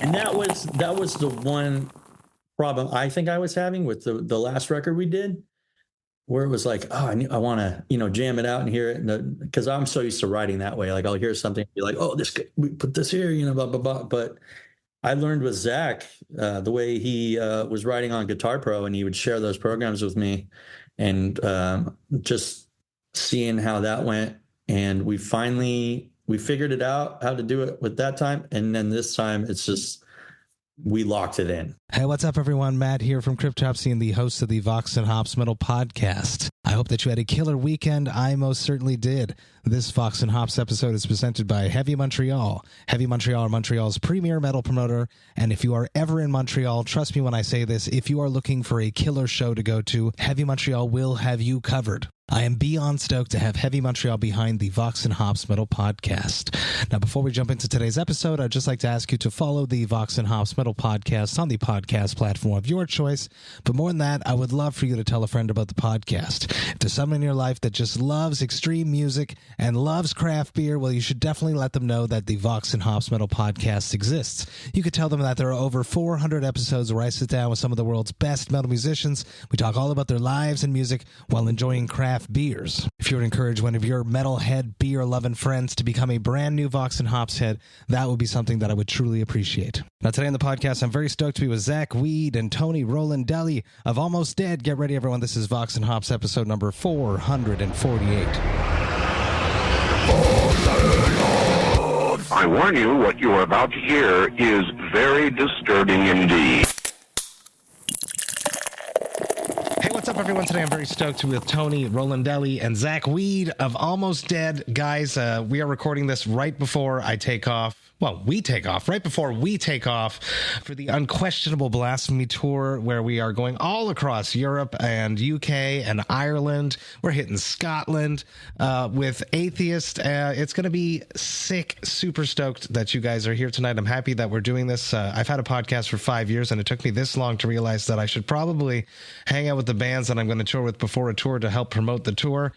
And that was the one problem I think I was having with the last record we did, where it was like, oh, I want to, jam it out and hear it. Because I'm so used to writing that way. Like I'll hear something and be like, oh, we put this here, blah, blah, blah. But I learned with Zach, the way he was writing on Guitar Pro, and he would share those programs with me, and just seeing how that went. And we figured it out how to do it with that time. And then this time it's just, we locked it in. Hey, what's up, everyone? Matt here from Cryptopsy and the host of the Vox&Hops Metal Podcast. I hope that you had a killer weekend. I most certainly did. This Vox&Hops episode is presented by Heavy Montreal. Heavy Montreal are Montreal's premier metal promoter, and if you are ever in Montreal, trust me when I say this, if you are looking for a killer show to go to, Heavy Montreal will have you covered. I am beyond stoked to have Heavy Montreal behind the Vox&Hops Metal Podcast. Now, before we jump into today's episode, I'd just like to ask you to follow the Vox&Hops Metal Podcast on the podcast platform of your choice. But more than that, I would love for you to tell a friend about the podcast. If there's someone in your life that just loves extreme music and loves craft beer, well, you should definitely let them know that the Vox&Hops Metal Podcast exists. You could tell them that there are over 400 episodes where I sit down with some of the world's best metal musicians. We talk all about their lives and music while enjoying craft beers. If you would encourage one of your metalhead beer-loving friends to become a brand new Vox&Hops head, that would be something that I would truly appreciate. Now, today on the podcast, I'm very stoked to be with Zach Weed and Tony Rolandelli of Almost Dead. Get ready, everyone. This is Vox&Hops episode number 448. I warn you, what you are about to hear is very disturbing indeed. What's up, everyone? Today I'm very stoked to be with Tony Rolandelli and Zach Weed of Almost Dead. Guys, we are recording this right before I take off. Well, we take off, right before we take off for the Unquestionable Blasphemy Tour, where we are going all across Europe and UK and Ireland. We're hitting Scotland with Atheist. It's going to be sick. Super stoked that you guys are here tonight. I'm happy that we're doing this. I've had a podcast for 5 years, and it took me this long to realize that I should probably hang out with the bands that I'm going to tour with before a tour to help promote the tour.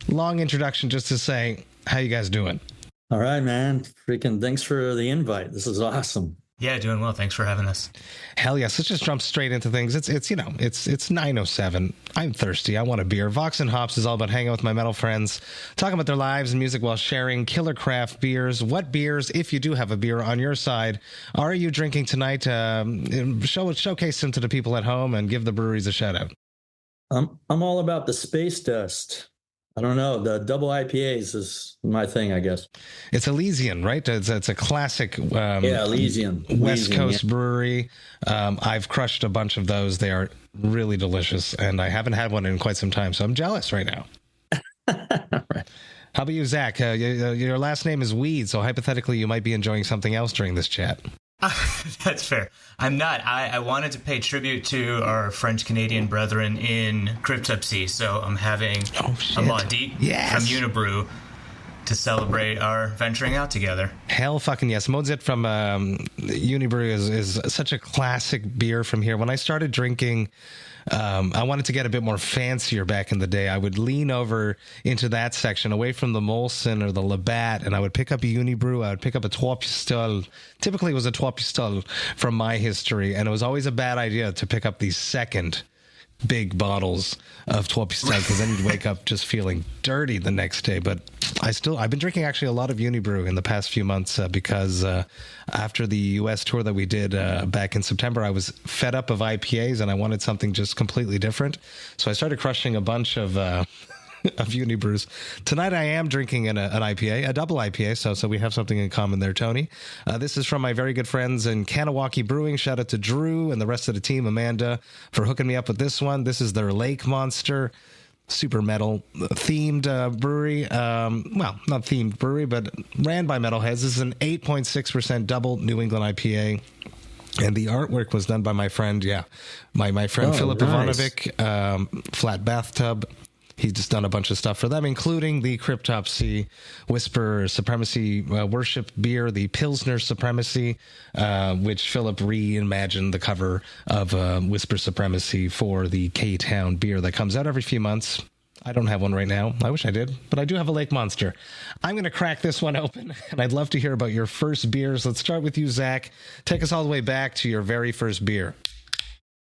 Long introduction just to say, how you guys doing? All right, man. Freaking thanks for the invite. This is awesome. Yeah, doing well. Thanks for having us. Hell yes. Let's just jump straight into things. It's 9:07. I'm thirsty. I want a beer. Vox&Hops is all about hanging out with my metal friends, talking about their lives and music while sharing killer craft beers. What beers, if you do have a beer on your side, are you drinking tonight? Showcase them to the people at home and give the breweries a shout out. I'm all about the Space Dust. I don't know. The double IPAs is my thing, I guess. It's Elysian, right? It's a classic Elysian. West Coast brewery. I've crushed a bunch of those. They are really delicious, and I haven't had one in quite some time, so I'm jealous right now. Right. How about you, Zach? Your last name is Weed, so hypothetically you might be enjoying something else during this chat. That's fair. I'm not. I wanted to pay tribute to our French-Canadian brethren in Cryptopsy, so I'm having a Maudite from Unibroue to celebrate our venturing out together. Hell fucking yes. Maudite from Unibroue is such a classic beer from here. When I started drinking, I wanted to get a bit more fancier back in the day. I would lean over into that section, away from the Molson or the Labatt, and I would pick up a Unibroue. I would pick up a Trois Pistoles. Typically, it was a Trois Pistoles from my history, and it was always a bad idea to pick up the second big bottles of Trois Pistoles, because then you'd wake up just feeling dirty the next day. But I've been drinking actually a lot of Unibroue in the past few months because after the US tour that we did back in September, I was fed up of IPAs and I wanted something just completely different. So I started crushing a bunch of Unibroues. Tonight I am drinking an IPA, a double IPA, so we have something in common there, Tony. This is from my very good friends in Kahnawake Brewing. Shout out to Drew and the rest of the team, Amanda, for hooking me up with this one. This is their Lake Monster, super metal themed brewery. Well, not themed brewery, but ran by metalheads. This is an 8.6% double New England IPA. And the artwork was done by my friend, my friend Philip Ivanovic, Flat Bathtub. He's just done a bunch of stuff for them, including the Cryptopsy Whisper Supremacy Worship beer, the Pilsner Supremacy, which Philip reimagined the cover of Whisper Supremacy for the K-Town beer that comes out every few months. I don't have one right now. I wish I did, but I do have a Lake Monster. I'm going to crack this one open, and I'd love to hear about your first beers. Let's start with you, Zach. Take us all the way back to your very first beer.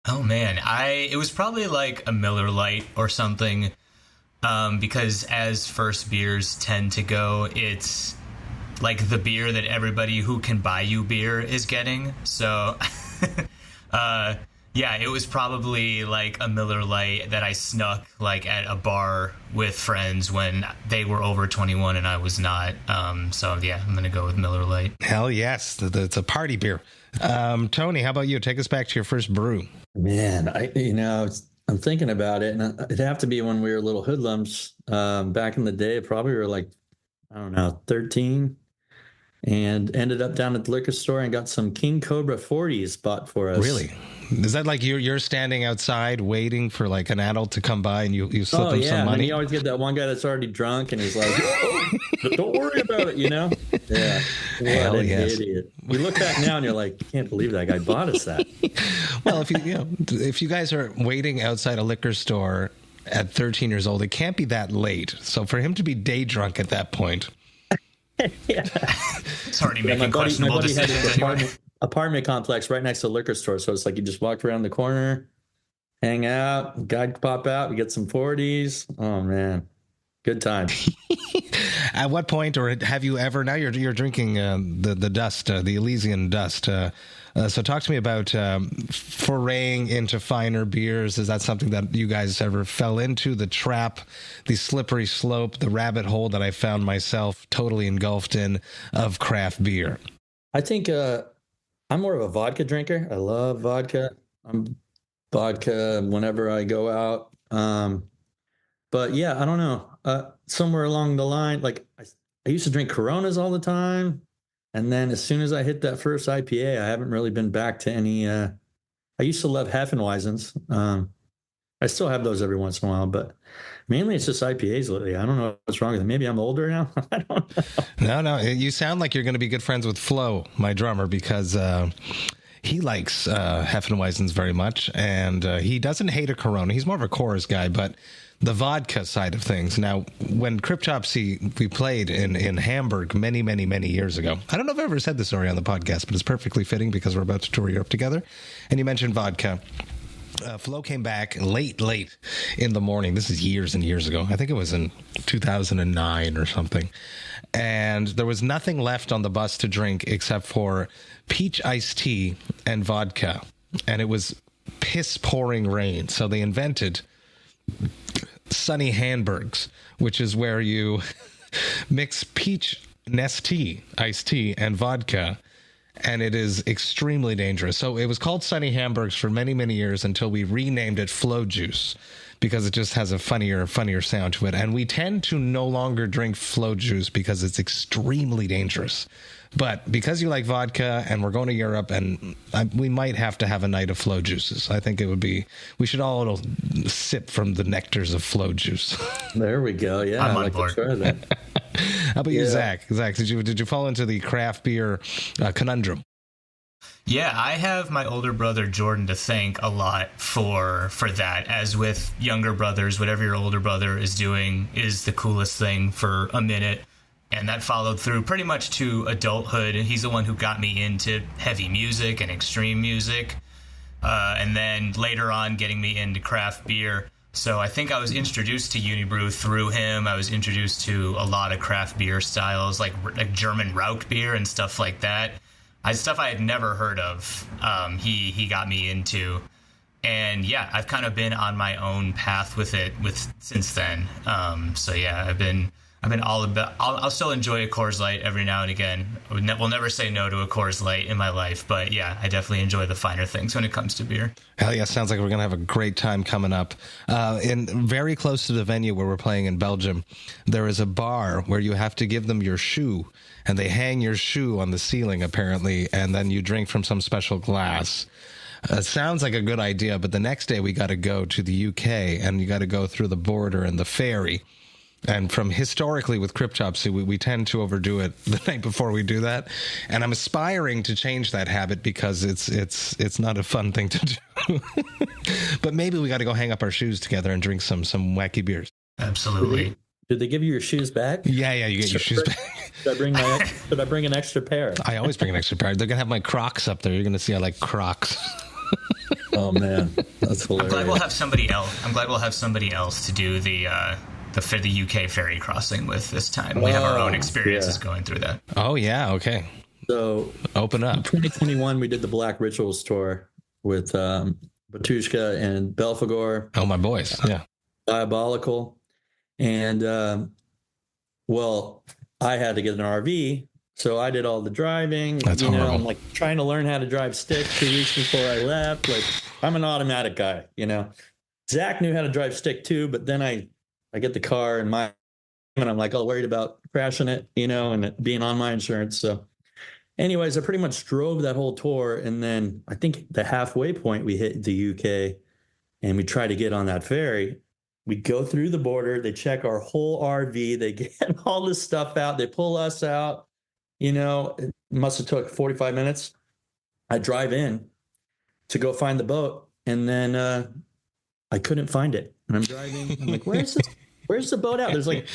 Oh, man. It was probably like a Miller Lite or something, because as first beers tend to go, it's like the beer that everybody who can buy you beer is getting. So, yeah, it was probably like a Miller Lite that I snuck like at a bar with friends when they were over 21 and I was not. So yeah, I'm gonna go with Miller Lite. Hell yes, it's a party beer. Tony, how about you? Take us back to your first brew. Man, I'm thinking about it, and it'd have to be when we were little hoodlums. Back in the day, probably we were like, I don't know, 13, and ended up down at the liquor store and got some King Cobra 40s bought for us. Really? Is that like you're standing outside waiting for like an adult to come by and you slip them some money? And you always get that one guy that's already drunk and he's like, oh, don't worry about it, Yeah. What an idiot. You look back now and you're like, you can't believe that guy bought us that. Well, if you guys are waiting outside a liquor store at 13 years old, it can't be that late. So for him to be day drunk at that point. Yeah. It's already making questionable decisions anyway. Apartment complex right next to the liquor store. So it's like you just walk around the corner, hang out, guy pop out, we get some 40s. Oh, man. Good time. At what point, or have you ever, now you're drinking the dust, the Elysian dust. So talk to me about foraying into finer beers. Is that something that you guys ever fell into? The trap, the slippery slope, the rabbit hole that I found myself totally engulfed in of craft beer? I think I'm more of a vodka drinker. I love vodka. I'm vodka whenever I go out. But yeah, I don't know. Somewhere along the line, like I used to drink Coronas all the time. And then as soon as I hit that first IPA, I haven't really been back to any. I used to love Heffenweisens. I still have those every once in a while, but mainly it's just IPAs lately. I don't know what's wrong with them. Maybe I'm older now. I don't know. No. You sound like you're going to be good friends with Flo, my drummer, because he likes Heffenweisens very much, and he doesn't hate a Corona. He's more of a Coors guy, but the vodka side of things. Now, when Cryptopsy, we played in Hamburg many, many, many years ago. I don't know if I've ever said this story on the podcast, but it's perfectly fitting because we're about to tour Europe together. And you mentioned vodka. Flo came back late in the morning. This is years and years ago. I think it was in 2009 or something. And there was nothing left on the bus to drink except for peach iced tea and vodka. And it was piss pouring rain. So they invented Sunny Hamburgs, which is where you mix peach Nestea iced tea and vodka, and it is extremely dangerous. So it was called Sunny Hamburgs for many, many years until we renamed it Flow Juice because it just has a funnier sound to it. And we tend to no longer drink Flow Juice because it's extremely dangerous. But because you like vodka and we're going to Europe, and we might have to have a night of Flow Juices. I think we should all sip from the nectars of Flow Juice. There we go. Yeah, I'm on board. To try that. How about you, Zach? Zach, did you fall into the craft beer conundrum? Yeah, I have my older brother Jordan to thank a lot for that. As with younger brothers, whatever your older brother is doing is the coolest thing for a minute. And that followed through pretty much to adulthood. He's the one who got me into heavy music and extreme music. And then later on getting me into craft beer. So I think I was introduced to Unibroue through him. I was introduced to a lot of craft beer styles like German Rauk beer and stuff like that. Stuff I had never heard of. He got me into. And yeah, I've kind of been on my own path with it since then. So yeah, I've been all about. I'll still enjoy a Coors Light every now and again. We'll never say no to a Coors Light in my life, but yeah, I definitely enjoy the finer things when it comes to beer. Hell yeah, sounds like we're gonna have a great time coming up. In very close to the venue where we're playing in Belgium, there is a bar where you have to give them your shoe, and they hang your shoe on the ceiling apparently, and then you drink from some special glass. Sounds like a good idea, but the next day we got to go to the UK, and you got to go through the border and the ferry. And from historically with Cryptopsy, we tend to overdo it the night before we do that. And I'm aspiring to change that habit because it's not a fun thing to do. But maybe we got to go hang up our shoes together and drink some wacky beers. Absolutely. Did they give you your shoes back? Yeah, you get your shoes back. Should I bring an extra pair? I always bring an extra pair. They're gonna have my Crocs up there. You're gonna see I like Crocs. Oh man, that's hilarious. I'm glad we'll have somebody else to do the UK ferry crossing with this time. We have our own experiences going through that. Oh yeah, okay. So open up. In 2021, we did the Black Rituals tour with Batushka and Belfagor. Oh, my boys. Yeah. Diabolical. And, well, I had to get an RV, so I did all the driving. That's horrible. I'm like trying to learn how to drive stick 2 weeks before I left. Like, I'm an automatic guy, Zach knew how to drive stick too, but then I get the car and I'm like all worried about crashing it, and it being on my insurance. So anyways, I pretty much drove that whole tour. And then I think the halfway point we hit the UK and we try to get on that ferry. We go through the border. They check our whole RV. They get all this stuff out. They pull us out. It must have took 45 minutes. I drive in to go find the boat. And then I couldn't find it. And I'm driving. I'm like, where's the boat out? There's like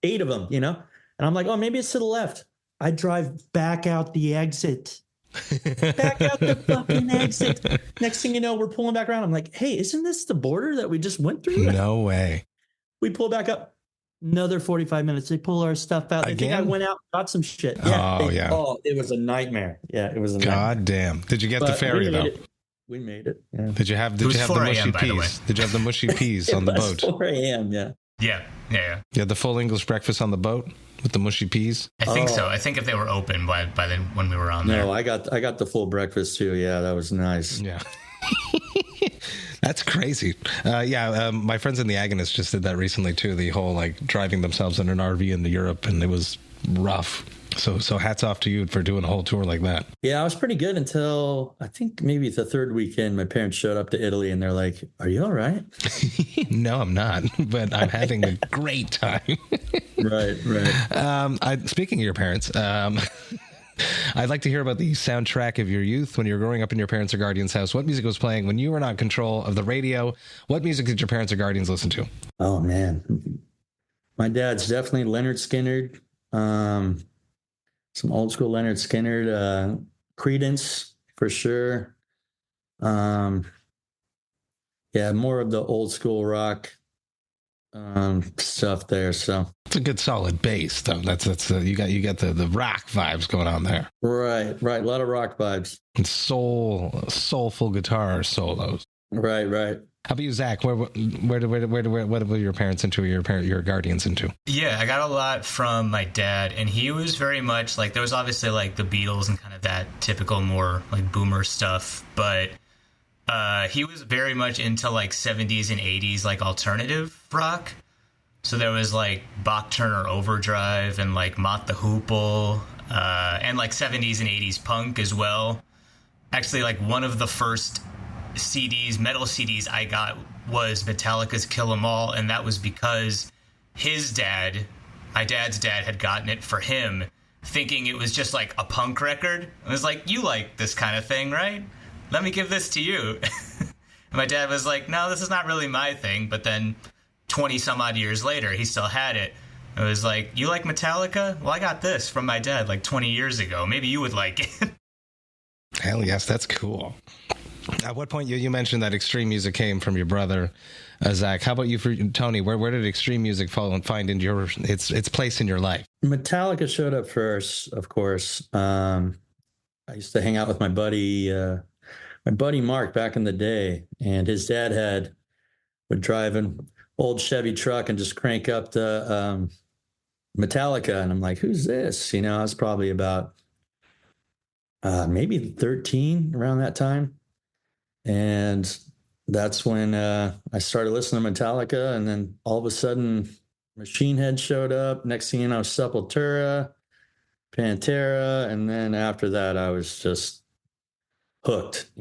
8 of them, And I'm like, oh, maybe it's to the left. I drive back out the exit. Back out the fucking exit. Next thing you know, we're pulling back around. I'm like, hey, isn't this the border that we just went through? No way. We pull back up. Another 45 minutes. They pull our stuff out. They think I went out and got some shit. Yeah. Oh, it was a nightmare. Yeah, it was a nightmare. God damn. Did you get the ferry though? We made it. Yeah. Did you have the mushy peas? Did you have the mushy peas on the boat? 4 a.m. Yeah. Yeah. You had the full English breakfast on the boat with the mushy peas? I think so. I think if they were open by then when we were on there. No, I got the full breakfast too. Yeah, that was nice. Yeah. That's crazy. My friends in the Agonists just did that recently too. The whole driving themselves in an RV into Europe, and it was rough. So hats off to you for doing a whole tour like that. Yeah, I was pretty good until I think maybe the 3rd weekend. My parents showed up to Italy and they're like, "Are you all right?" No, I'm not, but I'm having a great time. Right. Speaking of your parents, I'd like to hear about the soundtrack of your youth when you were growing up in your parents' or guardians' house. What music was playing when you were not in control of the radio? What music did your parents or guardians listen to? Oh man, my dad's definitely Leonard Skinner. Some old school Leonard Skinner, Creedence for sure. More of the old school rock stuff there. So it's a good solid bass, though. That's you got the rock vibes going on there. Right. A lot of rock vibes and soulful guitar solos. Right. How about you, Zach? What were your parents into? Your guardians into? Yeah, I got a lot from my dad, and he was very much there was obviously the Beatles and kind of that typical more boomer stuff, but he was very much into 70s and 80s alternative rock. So there was Bach Turner Overdrive and Mott the Hoople, and 70s and 80s punk as well. Actually, one of the first metal CDs I got was Metallica's Kill 'Em All, and that was because my dad's dad had gotten it for him, thinking it was just a punk record. It was you like this kind of thing, right? Let me give this to you. And my dad was like, no, this is not really my thing. But then 20 some odd years later, he still had it. It was you like Metallica? Well, I got this from my dad 20 years ago. Maybe you would like it. Hell yes, that's cool. At what point you mentioned that extreme music came from your brother, Zach? How about you, for Tony? Where did extreme music find in its place in your life? Metallica showed up first, of course. I used to hang out with my buddy Mark back in the day, and his dad would drive an old Chevy truck and just crank up the Metallica, and I'm like, who's this? I was probably about maybe 13 around that time. And that's when I started listening to Metallica, and then all of a sudden Machine Head showed up. Next thing you know, Sepultura, Pantera, and then after that I was just hooked,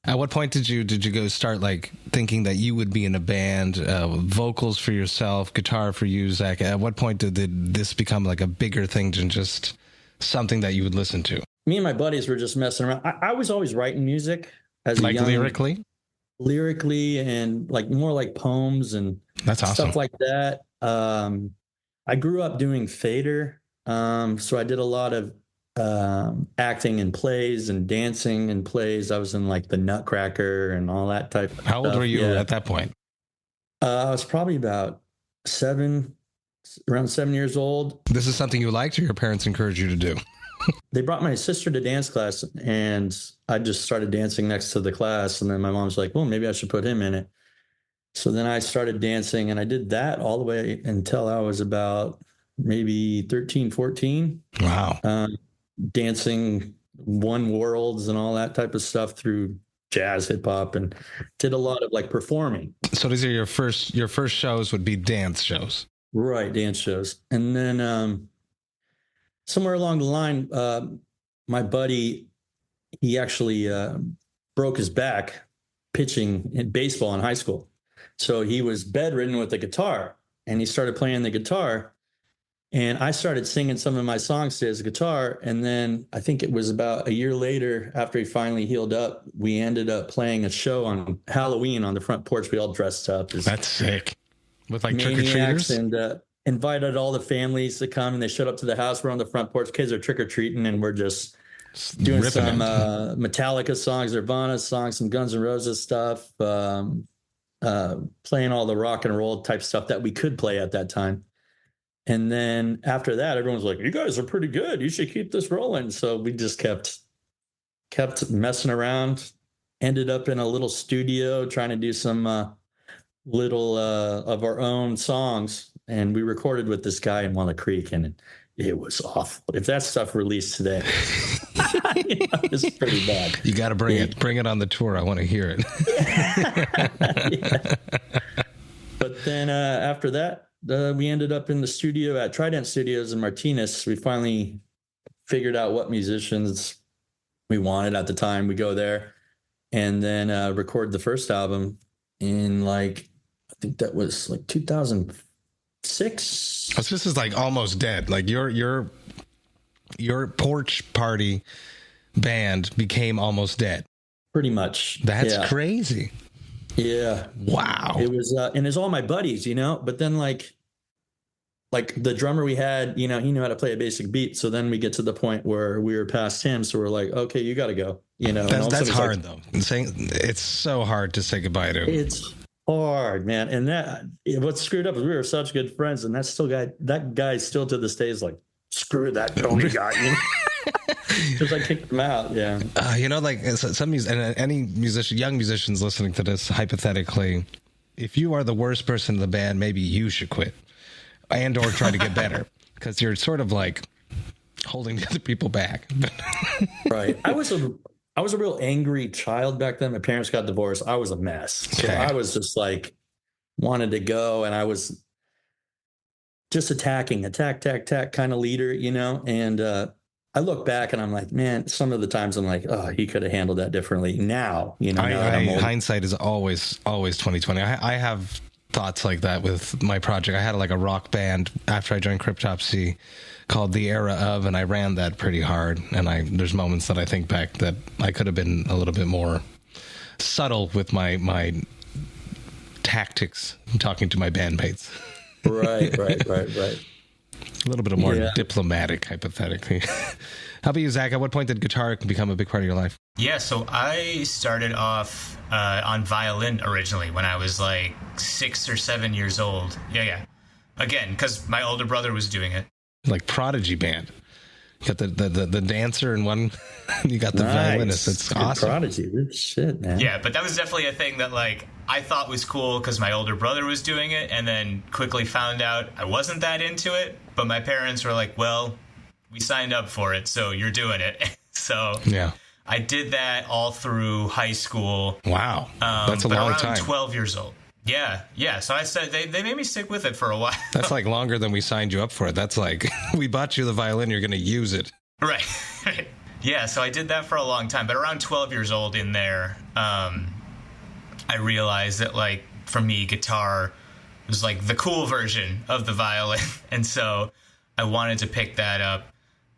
At what point did you go start thinking that you would be in a band, vocals for yourself, guitar for you, Zach? At what point did this become a bigger thing than just something that you would listen to? Me and my buddies were just messing around. I was always writing music. As lyrically and more poems and that's awesome. Stuff like that. I grew up doing theater. So I did a lot of acting in plays and dancing in plays. I was in like the Nutcracker and all that type of How old stuff. were you at that point? I was probably about around 7 years old. This is something you liked, or your parents encouraged you to do? They brought my sister to dance class, and I just started dancing next to the class. And then my mom's like, well, maybe I should put him in it. So then I started dancing, and I did that all the way until I was about maybe 13, 14. Wow. Dancing won worlds and all that type of stuff through jazz, hip hop, and did a lot of like performing. So these are your first shows would be dance shows. Right, dance shows. And then somewhere along the line, my buddy, he actually broke his back pitching in baseball in high school. So he was bedridden with a guitar, and he started playing the guitar. And I started singing some of my songs to his guitar. And then I think it was about a year later, after he finally healed up, we ended up playing a show on Halloween on the front porch. We all dressed up as That's sick. With like maniacs, trick-or-treaters? and invited all the families to come, and they showed up to the house. We're on the front porch. Kids are trick-or-treating, and we're just doing some Metallica songs, Nirvana songs, some Guns N' Roses stuff, playing all the rock and roll type stuff that we could play at that time. And then after that, everyone's like, you guys are pretty good. You should keep this rolling. So we just kept messing around, ended up in a little studio trying to do some little of our own songs. And we recorded with this guy in Walnut Creek, and it was awful. If that stuff released today, it's pretty bad. You got to bring it. Bring it on the tour. I want to hear it. Yeah. But then after that, we ended up in the studio at Trident Studios in Martinez. We finally figured out what musicians we wanted at the time. We go there and then record the first album in I think that was 2006. So this is like almost dead. Like your porch party band became almost dead. Pretty much. That's crazy. Yeah. Wow. It was, and it's all my buddies, but then like the drummer we had, he knew how to play a basic beat. So then we get to the point where we were past him. So we're like, okay, you got to go, That's hard though. It's so hard to say goodbye to. It's hard, man. And what's screwed up is we were such good friends. And that guy still to this day is like, screw that Tony guy. Because I kicked him out. Yeah. Any musician, young musicians listening to this, hypothetically, if you are the worst person in the band, maybe you should quit and or try to get better, because you're sort of like holding the other people back. Right. I was a real angry child back then. My parents got divorced. I was a mess. So I was just wanted to go, and I was just attack kind of leader, and I look back and I'm like, man, some of the times I'm like, oh, he could have handled that differently. Now, hindsight is always 2020. I have thoughts like that with my project. I had a rock band after I joined Cryptopsy called The Era Of, and I ran that pretty hard. And there's moments that I think back that I could have been a little bit more subtle with my tactics, talking to my bandmates. Right. A little bit more diplomatic, hypothetically. How about you, Zach? At what point did guitar become a big part of your life? Yeah, so I started off on violin originally when I was 6 or 7 years old. Yeah. Again, because my older brother was doing it. Like Prodigy band. You got the dancer and one, you got the violinist. It's awesome. Prodigy, good shit, man. Yeah, but that was definitely a thing that I thought was cool because my older brother was doing it, and then quickly found out I wasn't that into it. But my parents were like, well, we signed up for it, so you're doing it. So yeah, I did that all through high school. Wow, that's a long time. 12 years old. Yeah. So I said they made me stick with it for a while. That's longer than we signed you up for it. That's we bought you the violin, you're going to use it. Right. Yeah, so I did that for a long time. But around 12 years old in there, I realized that for me, guitar was the cool version of the violin. And so I wanted to pick that up.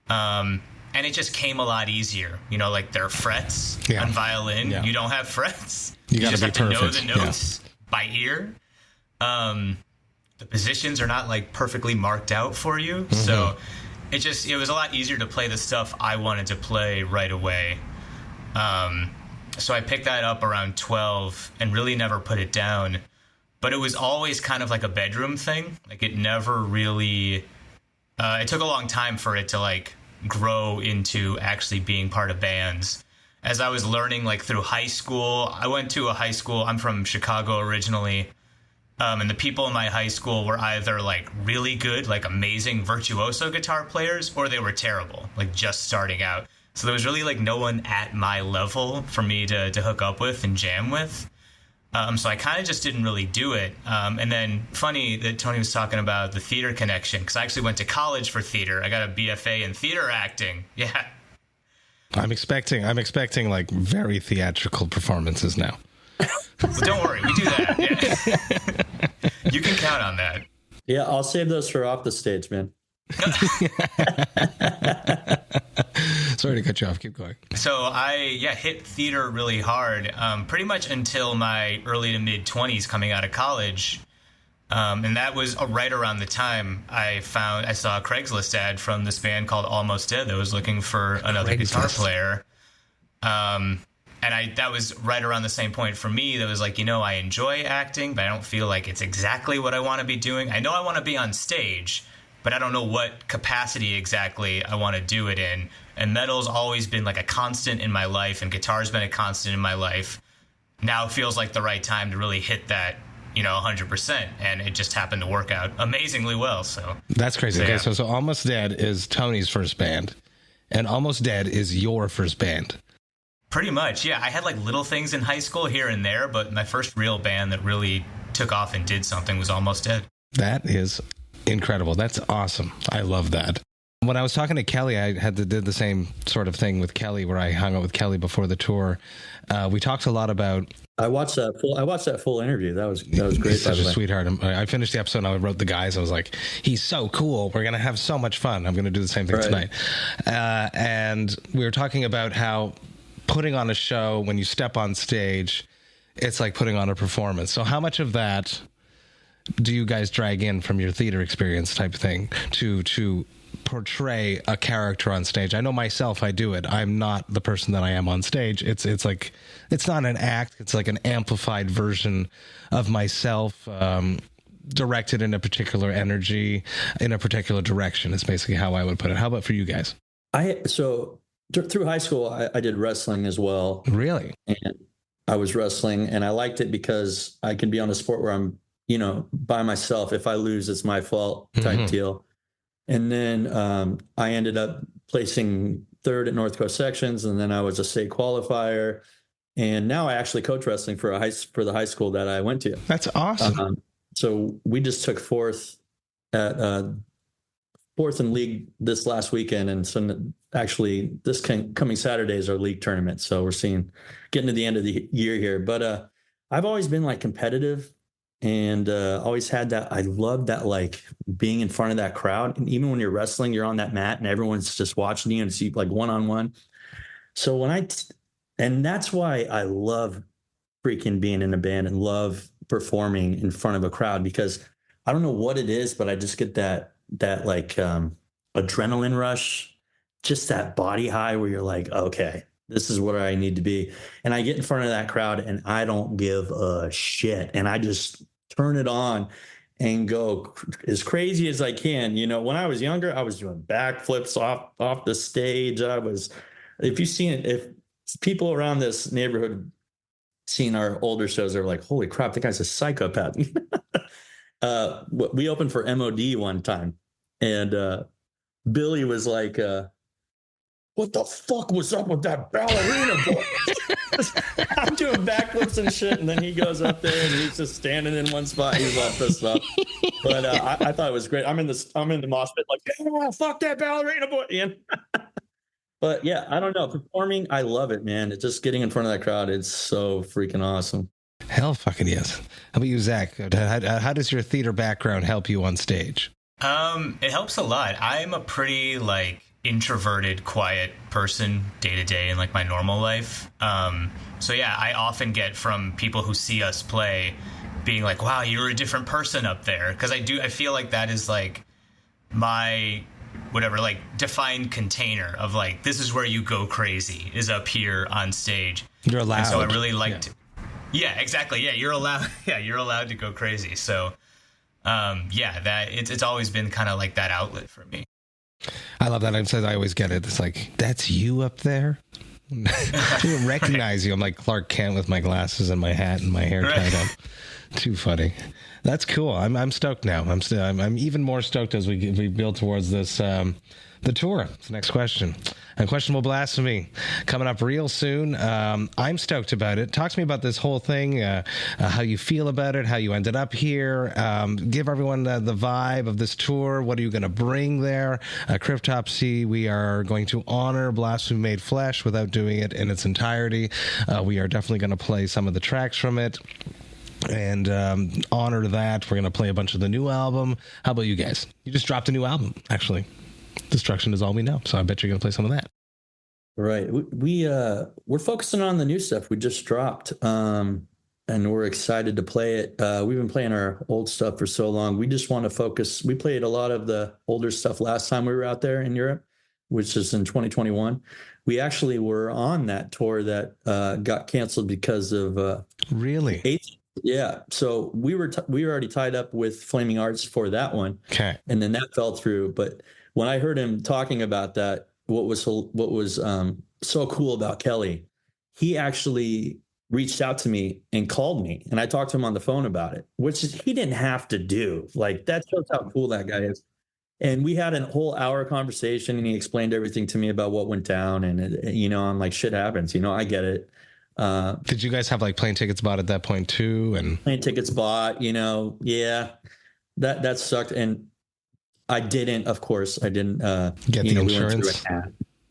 And it just came a lot easier. There are frets on violin. Yeah. You don't have frets. You got just to be have perfect. to know the notes by ear. the positions are not like perfectly marked out for you. So it was a lot easier to play the stuff I wanted to play right away. So I picked that up around 12 and really never put it down. But it was always kind of like a bedroom thing. Like it never really, it took a long time for it to like grow into actually being part of bands. As I was learning like through high school, I went to a high school, I'm from Chicago originally. And the people in my high school were either like really good, like amazing virtuoso guitar players, or they were terrible, like just starting out. So there was really like no one at my level for me to hook up with and jam with. So I kind of just didn't really do it. And then funny that Tony was talking about the theater connection, because I actually went to college for theater. I got a BFA in theater acting. Yeah. I'm expecting like very theatrical performances now. Well, don't worry, we do that. Yeah. You can count on that. Yeah, I'll save those for off the stage, man. Sorry to cut you off. Keep going. So I hit theater really hard, pretty much until my early to mid 20s coming out of college. And that was right around the time I saw a Craigslist ad from this band called Almost Dead that was looking for another guitar player. And that was right around the same point for me. That was like, I enjoy acting, but I don't feel like it's exactly what I want to be doing. I know I want to be on stage, but I don't know what capacity exactly I want to do it in. And metal's always been like a constant in my life, and guitar's been a constant in my life. Now it feels like the right time to really hit that, 100%. And it just happened to work out amazingly well. So that's crazy. Okay, so Almost Dead is Tony's first band, and Almost Dead is your first band. Pretty much, yeah. I had like little things in high school here and there, but my first real band that really took off and did something was Almost Dead. That is incredible. That's awesome. I love that. When I was talking to Kelly, I did the same sort of thing with Kelly, where I hung out with Kelly before the tour. We talked a lot about. I watched that full interview. That was great. He's such a sweetheart. I finished the episode and I wrote the guys. I was like, he's so cool. We're gonna have so much fun. I'm gonna do the same thing tonight. And we were talking about how putting on a show, when you step on stage, it's like putting on a performance. So how much of that do you guys drag in from your theater experience type thing to portray a character on stage? I know myself, I do it. I'm not the person that I am on stage. It's like, it's not an act. It's like an amplified version of myself, directed in a particular energy, in a particular direction is basically how I would put it. How about for you guys? Through high school, I did wrestling as well. Really? And I was wrestling, and I liked it because I can be on a sport where I'm, by myself. If I lose, it's my fault type deal. And then I ended up placing third at North Coast Sections, and then I was a state qualifier. And now I actually coach wrestling for the high school that I went to. That's awesome. So we just took fourth in league this last weekend, and so actually this coming Saturday is our league tournament. So we're getting to the end of the year here. But I've always been like competitive, and always had that. I love that, like being in front of that crowd. And even when you're wrestling, you're on that mat and everyone's just watching you, and it's like one-on-one. So and that's why I love freaking being in a band and love performing in front of a crowd, because I don't know what it is, but I just get that like adrenaline rush, just that body high where you're like, okay, this is where I need to be. And I get in front of that crowd and I don't give a shit. And I just turn it on and go as crazy as I can. When I was younger, I was doing backflips off the stage. If people around this neighborhood seen our older shows, they're like, holy crap, that guy's a psychopath. We opened for MOD one time, and Billy was like, what the fuck was up with that ballerina boy? I'm doing backflips and shit, and then he goes up there and he's just standing in one spot. He's all pissed off. But I thought it was great. I'm in the mosh pit like, oh, fuck that ballerina boy, Ian. But yeah, I don't know. Performing, I love it, man. It's just getting in front of that crowd. It's so freaking awesome. Hell fucking yes. How about you, Zach? How does your theater background help you on stage? It helps a lot. I'm a pretty introverted, quiet person day to day in my normal life. So yeah, I often get from people who see us play being like, wow, you're a different person up there. Because I feel like that is like my whatever, like defined container of like, this is where you go crazy, is up here on stage. You're allowed. And so I really liked yeah, exactly. Yeah, you're allowed. Yeah, you're allowed to go crazy. So that it's always been kind of like that outlet for me. I love that. I always get it. It's like, that's you up there. People recognize you. I'm like Clark Kent with my glasses and my hat and my hair tied up. Too funny. That's cool. I'm stoked now. I'm even more stoked as we build towards this the tour. It's the next question. Unquestionable Blasphemy coming up real soon. I'm stoked about it. Talk to me about this whole thing, how you feel about it, how you ended up here. Give everyone the vibe of this tour. What are you going to bring there? Cryptopsy, we are going to honor Blasphemy Made Flesh without doing it in its entirety. We are definitely going to play some of the tracks from it. And honor that. We're going to play a bunch of the new album. How about you guys? You just dropped a new album, actually. Destruction Is All We Know. So I bet you're going to play some of that. Right. We're focusing on the new stuff we just dropped. And we're excited to play it. We've been playing our old stuff for so long. We just want to focus. We played a lot of the older stuff last time we were out there in Europe, which is in 2021. We actually were on that tour that got canceled because of really. Yeah. So we were already tied up with Flaming Arts for that one. Okay. And then that fell through. But when I heard him talking about that, what was so cool about Kelly, he actually reached out to me and called me, and I talked to him on the phone about it, which he didn't have to do. Like, that shows how cool that guy is. And we had a whole hour conversation, and he explained everything to me about what went down. And, I'm like, shit happens. I get it. Did you guys have like plane tickets bought at that point too? And plane tickets bought, yeah, that sucked. And I didn't get the insurance.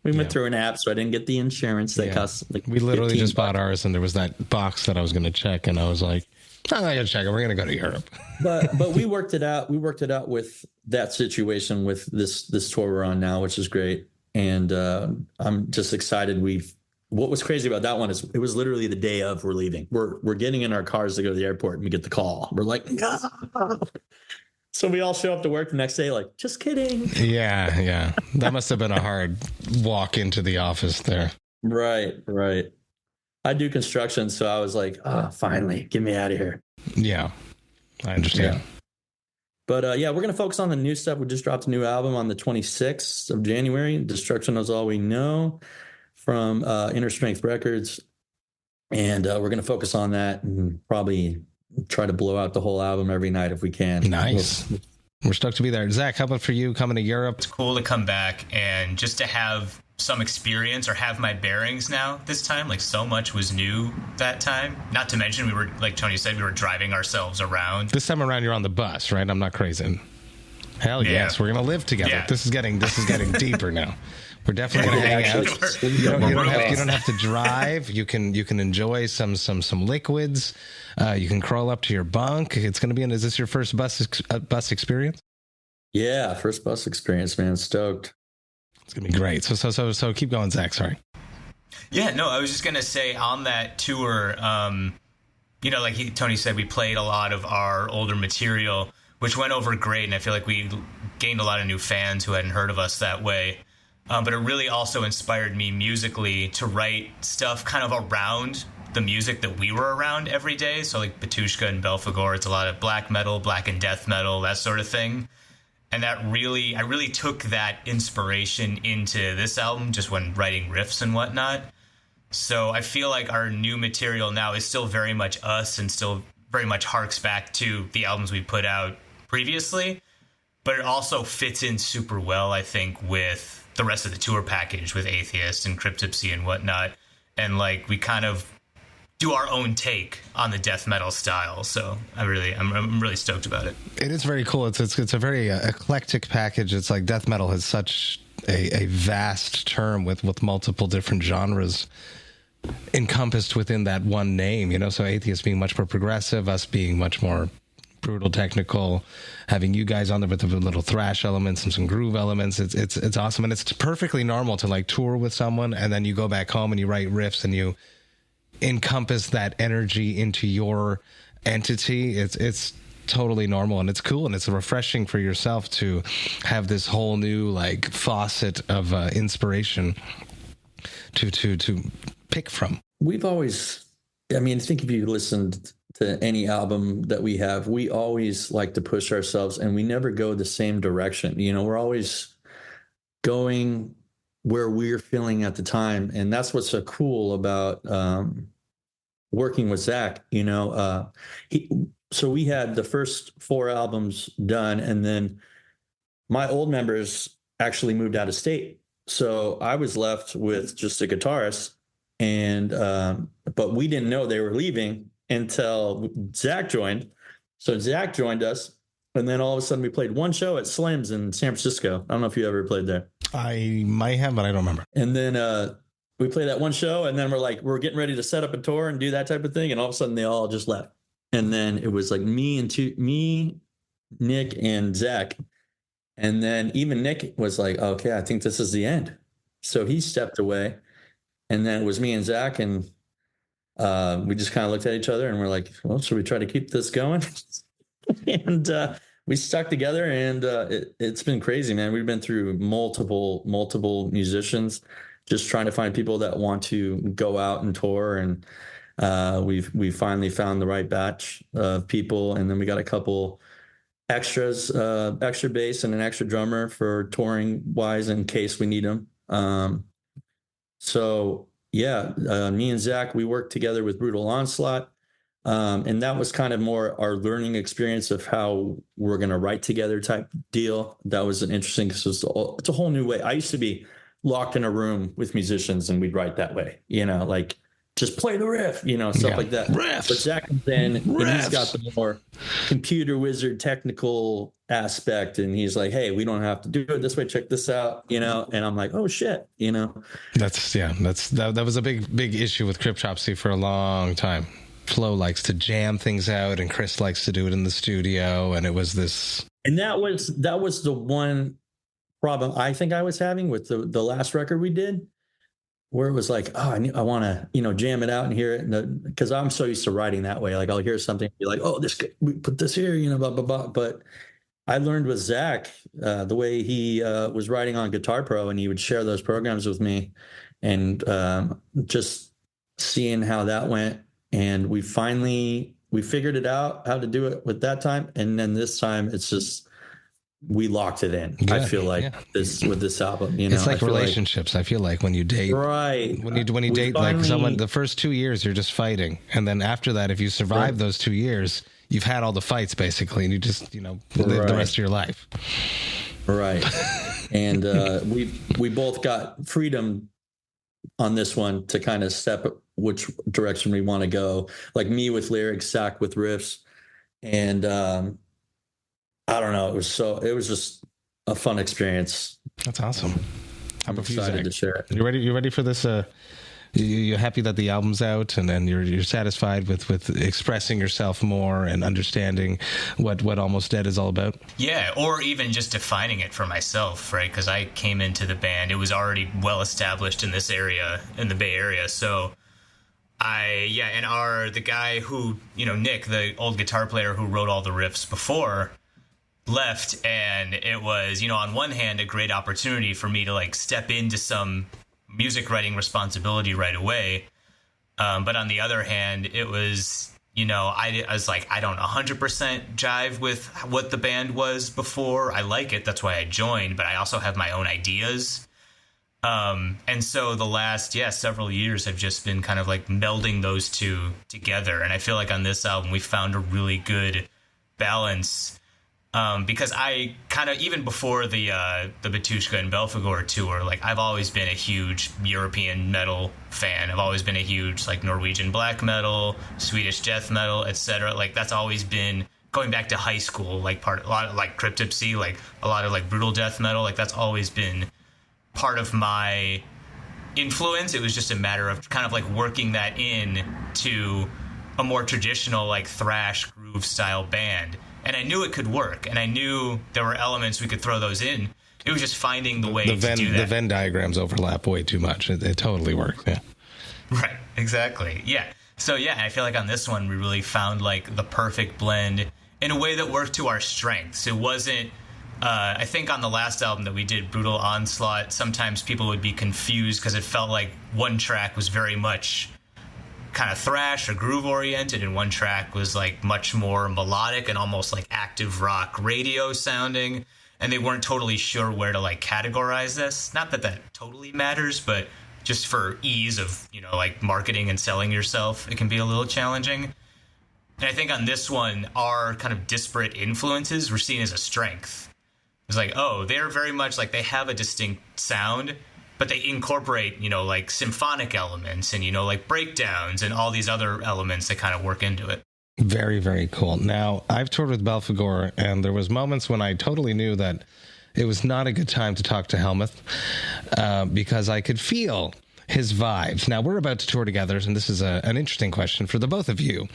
We went through an app, so I didn't get the insurance that cost like we literally just bought ours, and there was that box that I was going to check, and I was like, I'm not going to check it. We're going to go to Europe. but we worked it out. We worked it out with that situation with this tour we're on now, which is great. And I'm just excited. What was crazy about that one is it was literally the day of we're leaving. We're getting in our cars to go to the airport, and we get the call. We're like, no. So we all show up to work the next day like, just kidding. Yeah. That must have been a hard walk into the office there. Right. I do construction, so I was like, finally, get me out of here. Yeah, I understand. Yeah. But we're going to focus on the new stuff. We just dropped a new album on the 26th of January. Destruction Is All We Know from Inner Strength Records. And we're going to focus on that and probably try to blow out the whole album every night if we can. Nice. We're stoked to be there. Zach, how about for you coming to Europe? It's cool to come back and just to have some experience or have my bearings now this time. Like, so much was new that time. Not to mention we were, like Tony said, we were driving ourselves around. This time around you're on the bus, right? I'm not crazy. Hell yes, we're going to live together. Yeah. This is getting deeper now. We're definitely going to hang out. You don't have to drive. You can enjoy some liquids. You can crawl up to your bunk. It's going to be is this your first bus experience? Yeah, first bus experience, man. Stoked. It's going to be great. So keep going, Zach. Sorry. Yeah, no, I was just going to say on that tour, like Tony said, we played a lot of our older material, which went over great. And I feel like we gained a lot of new fans who hadn't heard of us that way. But it really also inspired me musically to write stuff kind of around the music that we were around every day. So like Batushka and Belphegor, it's a lot of black metal, black and death metal, that sort of thing. And I really took that inspiration into this album just when writing riffs and whatnot. So I feel like our new material now is still very much us and still very much harks back to the albums we put out previously. But it also fits in super well, I think, with the rest of the tour package with Atheist and Cryptopsy and whatnot. And like we kind of do our own take on the death metal style. So I'm really stoked about it. It is very cool. It's a very eclectic package. It's like death metal has such a vast term with multiple different genres encompassed within that one name, so Atheist being much more progressive, us being much more brutal technical, having you guys on there with the little thrash elements and some groove elements. It's awesome. And it's perfectly normal to like tour with someone and then you go back home and you write riffs and you encompass that energy into your entity. It's totally normal, and it's cool, and it's refreshing for yourself to have this whole new like faucet of inspiration to pick from. We've always, I mean, I think if you listened to any album that we have, we always like to push ourselves, and we never go the same direction. You know, we're always going where we're feeling at the time. And that's what's so cool about working with Zach. You know, so we had the first 4 albums done, and then my old members actually moved out of state. So I was left with just a guitarist, and but we didn't know they were leaving until Zach joined. So Zach joined us, and then all of a sudden we played one show at Slim's in San Francisco. I don't know if you ever played there. I might have, but I don't remember. And then we played that one show, and then we're getting ready to set up a tour and do that type of thing, and all of a sudden they all just left. And then it was like me, Nick, and Zach. And then even Nick was like, okay, I think this is the end. So he stepped away, and then it was me and Zach, and we just kind of looked at each other and we're like, well, should we try to keep this going? And we stuck together, and it's been crazy, man. We've been through multiple musicians, just trying to find people that want to go out and tour. And we finally found the right batch of people. And then we got a couple extras, extra bass and an extra drummer for touring wise in case we need them. So yeah, me and Zach, we worked together with Brutal Onslaught. And that was kind of more our learning experience of how we're going to write together type deal. That was an interesting, because it's a whole new way. I used to be locked in a room with musicians and we'd write that way, you know, like just play the riff, you know, stuff like that. Riffs. But Zach comes in and he's got the more computer wizard technical aspect. And he's like, hey, we don't have to do it this way. Check this out, you know? And I'm like, oh shit, you know? That was a big issue with Cryptopsy for a long time. Flo likes to jam things out, and Chris likes to do it in the studio, and it was this. And that was the one problem I think I was having with the last record we did, where it was like, oh, I want to, you know, jam it out and hear it, because I'm so used to writing that way. Like I'll hear something and be like, oh, we put this here, you know, blah blah blah. But I learned with Zach the way he was writing on Guitar Pro, and he would share those programs with me, and just seeing how that went. And we figured it out how to do it with that time. And then this time it's just, we locked it in. Good. I feel like with this album, you know, it's like relationships. I feel like when you date, right. When you date like someone, the first 2 years, you're just fighting. And then after that, if you survive those 2 years, you've had all the fights basically, and you just, you know, live the rest of your life. Right. And we both got freedom on this one to kind of step which direction we want to go, like me with lyrics, Zach with riffs. And I don't know, it was just a fun experience. That's awesome. I'm excited to share it. You ready for this? You happy that the album's out, and then you're satisfied with expressing yourself more and understanding what Almost Dead is all about? Yeah, or even just defining it for myself, right? Because I came into the band, it was already well established in this area, in the Bay Area. So the guy who, you know, Nick, the old guitar player who wrote all the riffs before, left, and it was, you know, on one hand a great opportunity for me to like step into some music writing responsibility right away, but on the other hand it was, you know, I was like, I don't 100% jive with what the band was before. I like it, that's why I joined, but I also have my own ideas, and so the last several years have just been kind of like melding those two together, and I feel like on this album we found a really good balance. Because I kind of, even before the Batushka and Belfagor tour, like I've always been a huge European metal fan. I've always been a huge like Norwegian black metal, Swedish death metal, etc. Like that's always been, going back to high school, like a lot of like Cryptopsy, like a lot of like brutal death metal. Like that's always been part of my influence. It was just a matter of kind of like working that in to a more traditional like thrash groove style band. And I knew it could work, and I knew there were elements we could throw those in. It was just finding the way to do that. The Venn diagrams overlap way too much. It totally works, yeah. Right, exactly, yeah. So yeah, I feel like on this one we really found like the perfect blend in a way that worked to our strengths. It wasn't. I think on the last album that we did, Brutal Onslaught, sometimes people would be confused because it felt like one track was very much kind of thrash or groove oriented, and one track was like much more melodic and almost like active rock radio sounding, and they weren't totally sure where to like categorize this. Not that that totally matters, but just for ease of, you know, like marketing and selling yourself, it can be a little challenging. And I think on this one, our kind of disparate influences were seen as a strength. It's like, oh, they're very much like they have a distinct sound, but they incorporate, you know, like symphonic elements and, you know, like breakdowns and all these other elements that kind of work into it. Very, very cool. Now, I've toured with Belphegor, and there was moments when I totally knew that it was not a good time to talk to Helmuth because I could feel his vibes. Now, we're about to tour together, and this is an interesting question for the both of you.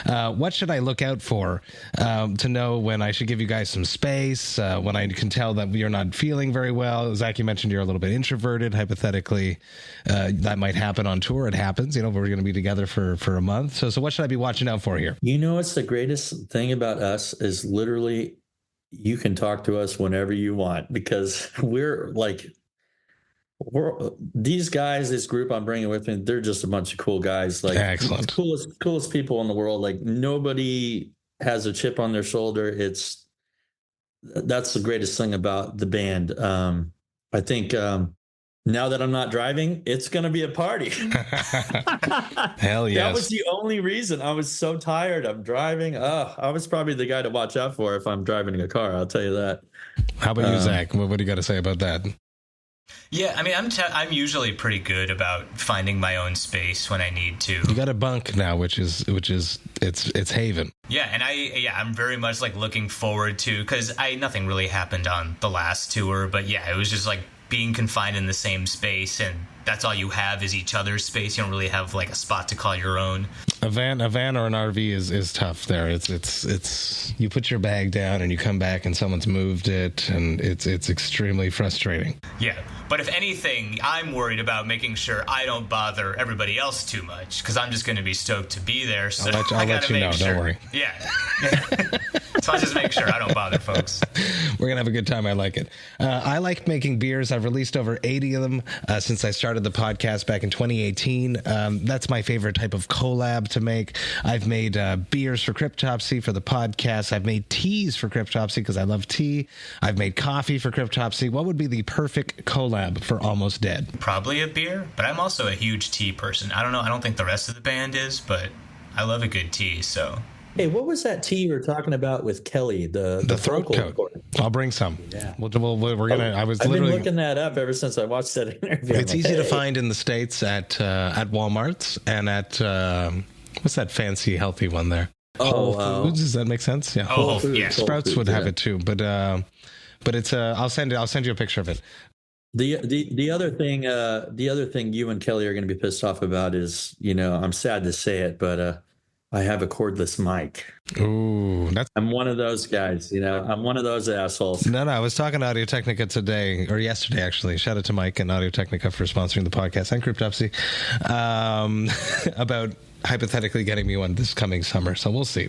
What should I look out for to know when I should give you guys some space, when I can tell that you're not feeling very well? Zach, you mentioned you're a little bit introverted. Hypothetically, that might happen on tour. It happens. You know, we're going to be together for a month. So what should I be watching out for here? You know, what's the greatest thing about us is literally you can talk to us whenever you want, because these guys, this group I'm bringing with me, they're just a bunch of cool guys. Like, excellent, coolest people in the world. Like, nobody has a chip on their shoulder. That's the greatest thing about the band. I think now that I'm not driving, it's going to be a party. Hell yes. That was the only reason. I was so tired. I'm driving. I was probably the guy to watch out for if I'm driving a car. I'll tell you that. How about you, Zach? What do you got to say about that? Yeah, I mean, I'm usually pretty good about finding my own space when I need to. You got a bunk now, which is it's haven. Yeah, and I'm very much like looking forward to, because nothing really happened on the last tour, but yeah, it was just like being confined in the same space, and that's all you have is each other's space. You don't really have like a spot to call your own. A van or an RV is tough there. It's you put your bag down and you come back and someone's moved it, and it's extremely frustrating. Yeah, but if anything, I'm worried about making sure I don't bother everybody else too much, because I'm just going to be stoked to be there. So I'll let you know. Don't worry. Yeah. So I'll just make sure I don't bother folks. We're going to have a good time. I like it. I like making beers. I've released over 80 of them since I started the podcast back in 2018. That's my favorite type of collab to make. I've made beers for Cryptopsy for the podcast. I've made teas for Cryptopsy because I love tea. I've made coffee for Cryptopsy. What would be the perfect collab for Almost Dead? Probably a beer, but I'm also a huge tea person. I don't know. I don't think the rest of the band is, but I love a good tea, so... Hey, what was that tea you were talking about with Kelly? The throat coat. I'll bring some. Yeah. We're gonna. I've been looking that up ever since I watched that interview. It's easy to find in the States at Walmart's and at what's that fancy healthy one there? Whole Foods. Does that make sense? Yeah. Whole Foods. Yeah. Sprouts would have it too, but it's I'll send you a picture of it. The other thing you and Kelly are going to be pissed off about is, you know, I'm sad to say it, but I have a cordless mic. Ooh, I'm one of those guys, you know. I'm one of those assholes. No, I was talking to Audio Technica today, or yesterday, actually. Shout out to Mike and Audio Technica for sponsoring the podcast and Cryptopsy about hypothetically getting me one this coming summer. So we'll see.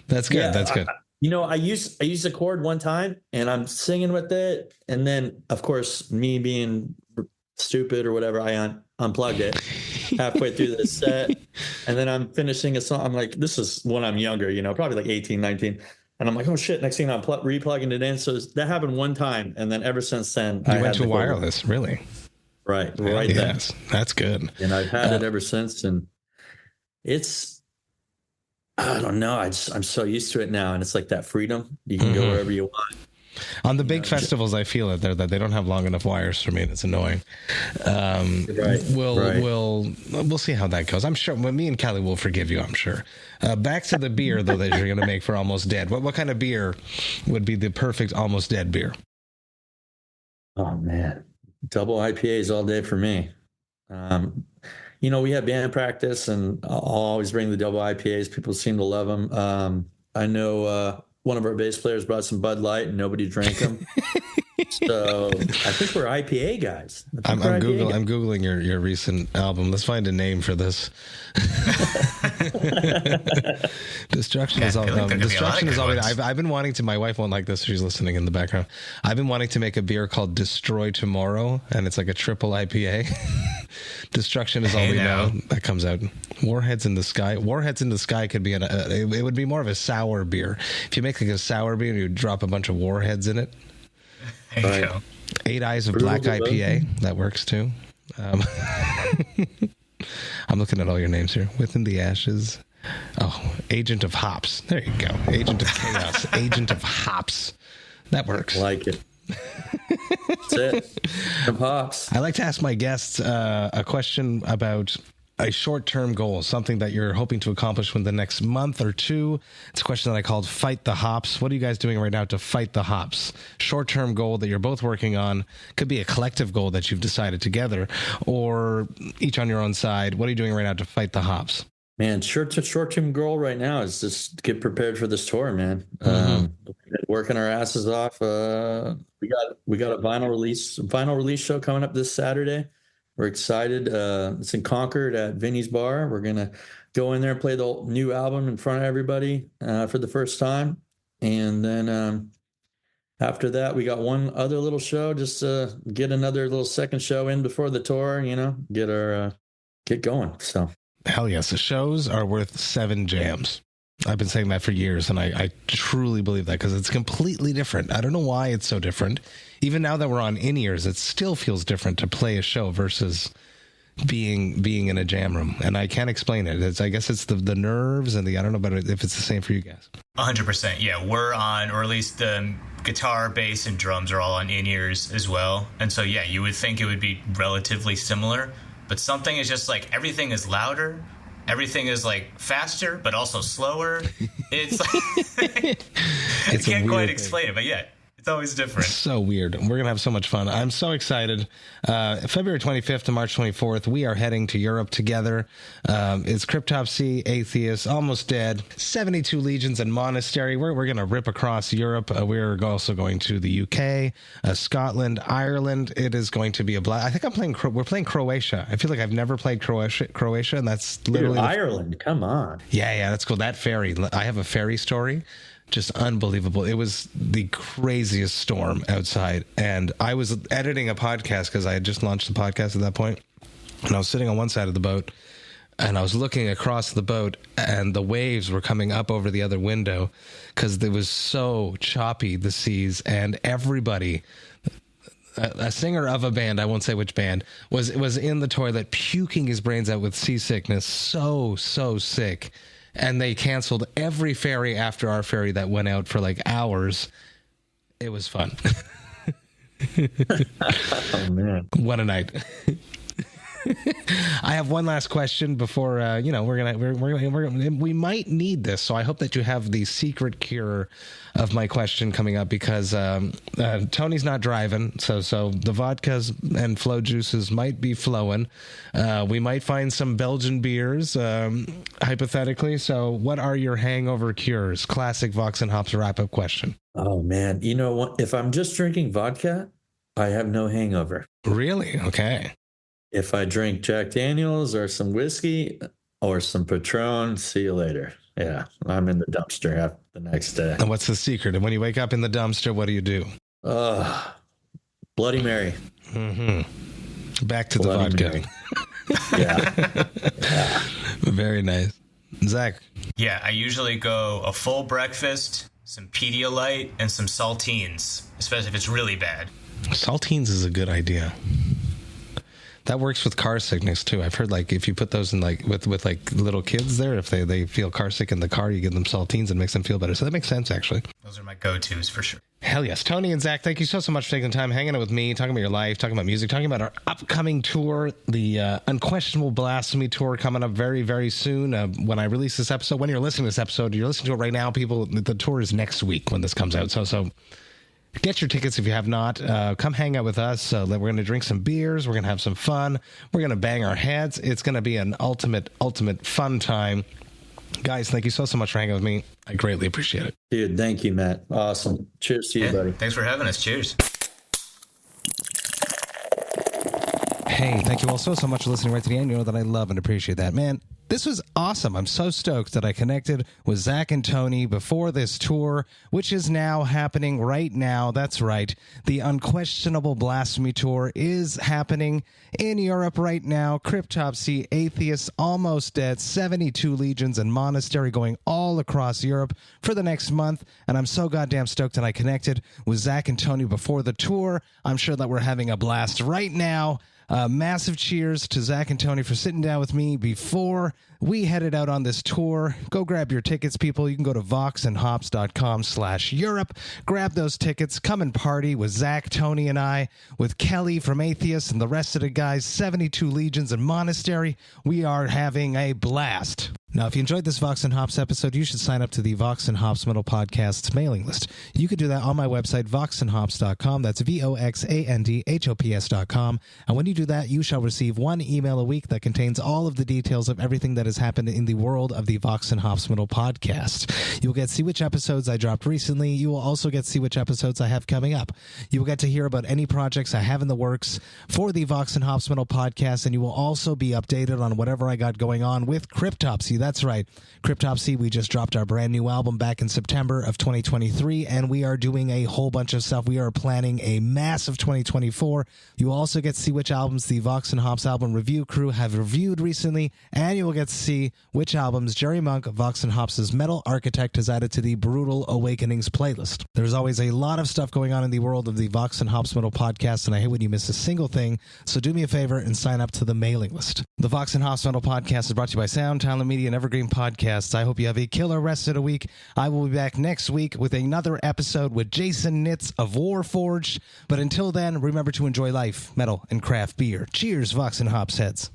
That's good. Yeah, that's good. You know, I used a cord one time, and I'm singing with it, and then, of course, me being stupid or whatever, I unplugged it halfway through the set, and then I'm finishing a song. I'm like, this is when I'm younger, you know, probably like 18, 19, and I'm like, oh shit, next thing I'm replugging it in. So that happened one time, and then ever since then, I went to wireless, really? Right yes, that's good. And I've had it ever since, and it's, I don't know, I'm so used to it now, and it's like that freedom. You can go wherever you want. On the big festivals, I feel it. That they don't have long enough wires for me. It's annoying. We'll see how that goes. I'm sure me and Kelly will forgive you. I'm sure. Back to the beer though that you're going to make for Almost Dead. What kind of beer would be the perfect Almost Dead beer? Oh man, double IPAs all day for me. You know, we have band practice, and I'll always bring the double IPAs. People seem to love them. I know one of our bass players brought some Bud Light and nobody drank them. So I think we're IPA guys. I'm Googling your recent album. Let's find a name for this. Destruction is all. Destruction is all. I've been wanting to. My wife won't like this. She's listening in the background. I've been wanting to make a beer called Destroy Tomorrow, and it's like a triple IPA. Destruction is all we know. That comes out. Warheads in the Sky. Warheads in the Sky could be it would be more of a sour beer. If you make like a sour beer, you drop a bunch of warheads in it. There you go. 8 Eyes of Black IPA. That works too. I'm looking at all your names here. Within the Ashes. Oh, Agent of Hops. There you go. Agent of Chaos. Agent of Hops. That works. Like it. That's it. Of hops. I like to ask my guests a question about a short-term goal, something that you're hoping to accomplish within the next month or two. It's a question that I called Fight the Hops. What are you guys doing right now to fight the hops? Short-term goal that you're both working on. Could be a collective goal that you've decided together, or each on your own side. What are you doing right now to fight the hops? Man, short-term goal right now is just get prepared for this tour, man. Working our asses off. We got a vinyl release show coming up this Saturday. We're excited. It's in Concord at Vinny's Bar. We're going to go in there and play the new album in front of everybody for the first time. And then after that, we got one other little show, just to get another little second show in before the tour, get going. So hell yes. The shows are worth 7 jams. I've been saying that for years, and I truly believe that because it's completely different. I don't know why it's so different. Even now that we're on in-ears, it still feels different to play a show versus being in a jam room. And I can't explain it. I guess it's the nerves and I don't know about it, if it's the same for you guys. 100%. Yeah, we're on, or at least the guitar, bass, and drums are all on in-ears as well. And so, yeah, you would think it would be relatively similar. But something is just like everything is louder. Everything is like faster, but also slower. It's like, I can't quite explain it, but yeah, it's always different. So weird. We're going to have so much fun. I'm so excited. February 25th to March 24th, we are heading to Europe together. It's Cryptopsy, Atheist, Almost Dead, 72 Legions and Monastery. We're going to rip across Europe. We're also going to the UK, Scotland, Ireland. It is going to be a blast. I think we're playing Croatia. I feel like I've never played Croatia, and that's literally Ireland. Come on. Yeah, that's cool. That ferry. I have a ferry story. Just unbelievable. It was the craziest storm outside. And I was editing a podcast because I had just launched the podcast at that point. And I was sitting on one side of the boat and I was looking across the boat and the waves were coming up over the other window because it was so choppy, the seas. And everybody, a singer of a band, I won't say which band, was in the toilet puking his brains out with seasickness. So sick. And they canceled every ferry after our ferry that went out for like hours. It was fun. Oh man, what a night! I have one last question before we might need this, so I hope that you have the secret cure of my question coming up because Tony's not driving, so the vodkas and flow juices might be flowing. We might find some Belgian beers, hypothetically. So, what are your hangover cures? Classic Vox and Hops wrap-up question. Oh man, you know what? If I'm just drinking vodka, I have no hangover. Really? Okay. If I drink Jack Daniels or some whiskey or some Patron, see you later. Yeah, I'm in the dumpster after the next day. And what's the secret? And when you wake up in the dumpster, what do you do? Bloody Mary. Mm-hmm. Back to Bloody the vodka. Yeah. Very nice. Zach? Yeah, I usually go a full breakfast, some Pedialyte, and some saltines, especially if it's really bad. Saltines is a good idea. That works with car sickness too. I've heard like if you put those in like with like little kids there, if they feel car sick in the car, you give them saltines and makes them feel better. So that makes sense actually. Those are my go-tos for sure. Hell yes. Tony and Zach, thank you so much for taking the time hanging out with me, talking about your life, talking about music, talking about our upcoming tour, the Unquestionable Blasphemy Tour coming up very, very soon. When I release this episode, when you're listening to this episode, you're listening to it right now, people, the tour is next week when this comes out. So get your tickets if you have not. Come hang out with us. We're going to drink some beers. We're going to have some fun. We're going to bang our heads. It's going to be an ultimate fun time. Guys, thank you so much for hanging with me. I greatly appreciate it. Dude, thank you, Matt. Awesome. Cheers to you, buddy. Thanks for having us. Cheers. Hey, thank you all so much for listening right to the end. You know that I love and appreciate that. Man, this was awesome. I'm so stoked that I connected with Zach and Tony before this tour, which is now happening right now. That's right. The Unquestionable Blasphemy Tour is happening in Europe right now. Cryptopsy, Atheists, Almost Dead, 72 Legions, and Monastery going all across Europe for the next month. And I'm so goddamn stoked that I connected with Zach and Tony before the tour. I'm sure that we're having a blast right now. Massive cheers to Zach and Tony for sitting down with me before we headed out on this tour. Go grab your tickets, people. You can go to vox&hops.com/Europe. Grab those tickets. Come and party with Zach, Tony, and I, with Kelly from Atheist and the rest of the guys, 72 Legions and Monastery. We are having a blast. Now, if you enjoyed this Vox and Hops episode, you should sign up to the Vox and Hops Metal Podcast's mailing list. You can do that on my website, voxandhops.com. That's VOXANDHOPS.com. And when you do that, you shall receive one email a week that contains all of the details of everything that has happened in the world of the Vox and Hops Metal Podcast. You'll get to see which episodes I dropped recently. You will also get to see which episodes I have coming up. You will get to hear about any projects I have in the works for the Vox and Hops Metal Podcast, and you will also be updated on whatever I got going on with Cryptopsy. That's right. Cryptopsy, we just dropped our brand new album back in September of 2023, and we are doing a whole bunch of stuff. We are planning a massive 2024. You will also get to see which albums the Vox and Hops album review crew have reviewed recently, and you will get to see which albums Jerry Monk, Vox and Hops' Metal Architect, has added to the Brutal Awakenings playlist. There's always a lot of stuff going on in the world of the Vox and Hops Metal Podcast, and I hate when you miss a single thing, so do me a favor and sign up to the mailing list. The Vox and Hops Metal Podcast is brought to you by Sound, Talent Media, and Evergreen Podcasts. I hope you have a killer rest of the week. I will be back next week with another episode with Jason Nitz of Warforged. But until then, remember to enjoy life, metal, and craft beer. Cheers, Vox and Hops heads.